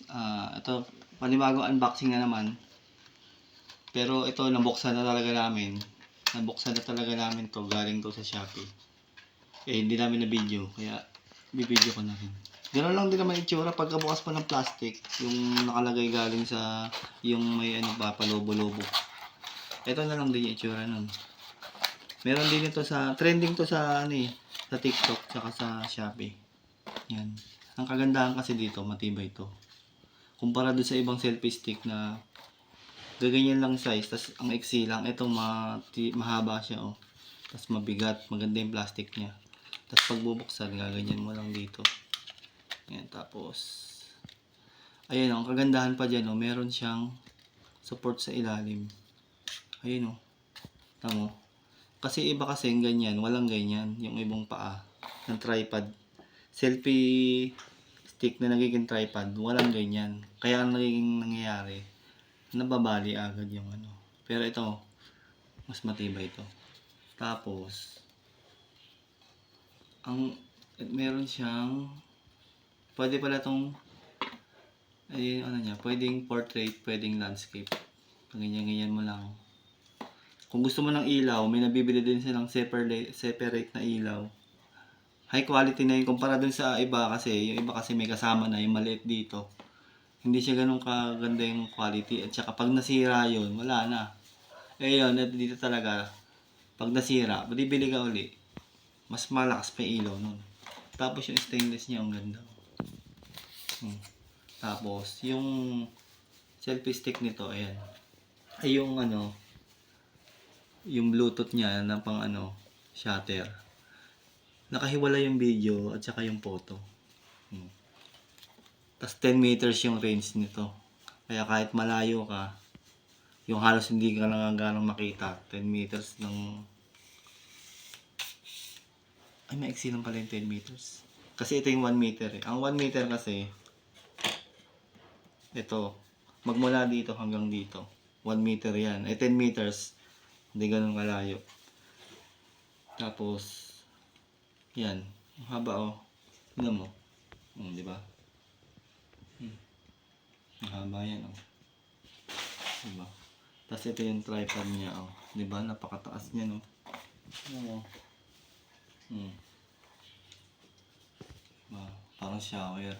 Ito, panibagong unboxing na naman. Pero ito, nabuksan na talaga namin. Nabuksan na talaga namin to. Galing to sa Shopee. Hindi namin na video. Kaya, bibideo ko na rin. Ganoon lang din naman itsura. Pagkabukas pa ng plastic, yung nakalagay galing sa, yung may ano pa, palobo-lobo. Ito na lang din yung itsura nun. Meron din ito sa, trending to sa, sa TikTok, tsaka sa Shopee. Yan. Ang kagandahan kasi dito, matibay ito. Kumpara doon sa ibang selfie stick na gaganyan lang size, tas ang iksi lang. Ito mahaba siya, oh. Tas mabigat, maganda yung plastic niya. Tas pagbubuksan, gaganyan mo lang dito. Yan, tapos ayun, ang kagandahan pa dyan, oh, meron siyang support sa ilalim. Ayun, oh. Tamo. Kasi iba kasi ganyan, walang ganyan. Yung ibang paa ng tripod. Selfie stick na nagiging tripod, walang ganyan. Kaya ang nagiging nangyayari, nababali agad yung ano. Pero ito, mas matibay ito. Tapos, meron siyang, pwede pala itong, ayun, ano niya, pwedeng portrait, pwedeng landscape. Ganyan-ganyan mo lang. Kung gusto mo ng ilaw, may nabibili din silang separate na ilaw. High quality na yun kumpara dun sa iba kasi, yung iba kasi may kasama na yung maliit dito. Hindi siya ganun kaganda yung quality at saka pag nasira yun, wala na. Eh yun, dito talaga, pag nasira, bibili ka uli, mas malakas pa yung ilaw nun. Tapos yung stainless niya, ang ganda. Tapos, yung selfie stick nito, ayan. Ay yung ano, yung bluetooth niya na pang ano, shutter. Nakahiwala yung video at saka yung photo. Tapos 10 meters yung range nito. Kaya kahit malayo ka, yung halos hindi ka lang ganong makita. 10 meters ng... Ay, maiksi lang pala yung 10 meters. Kasi ito yung 1 meter eh. Ang 1 meter kasi, ito, magmula dito hanggang dito. 1 meter yan. Eh 10 meters, hindi ganun kalayo. Tapos, yan. Ang haba oh. Tignan mo. Di ba? Ang haba yan oh. Diba? Tapos ito yung tripod niya oh. Diba? Napakataas niya no. Oh. Diba? Parang shower.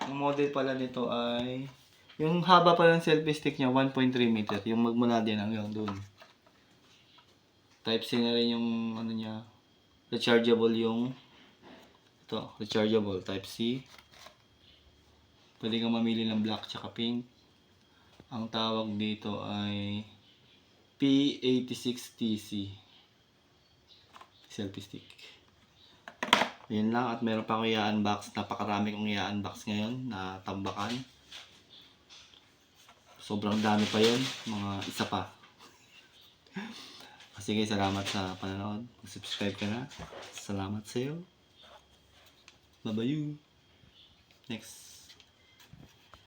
Ang model pala nito ay yung haba pala ng selfie stick niya 1.3 meter. Yung magmula din hanggang doon. Type C na rin yung ano niya. Rechargeable yung ito, rechargeable type C. Pwede kang mamili ng black tsaka pink. Ang tawag dito ay P86TC selfie stick. Yan lang at meron pa akong i-unbox. Napakarami kong i-unbox ngayon na tambakan. Sobrang dami pa yun. Mga isa pa. Sige, salamat sa panonood. Subscribe ka na. Salamat sa'yo. Bye-bye. Next.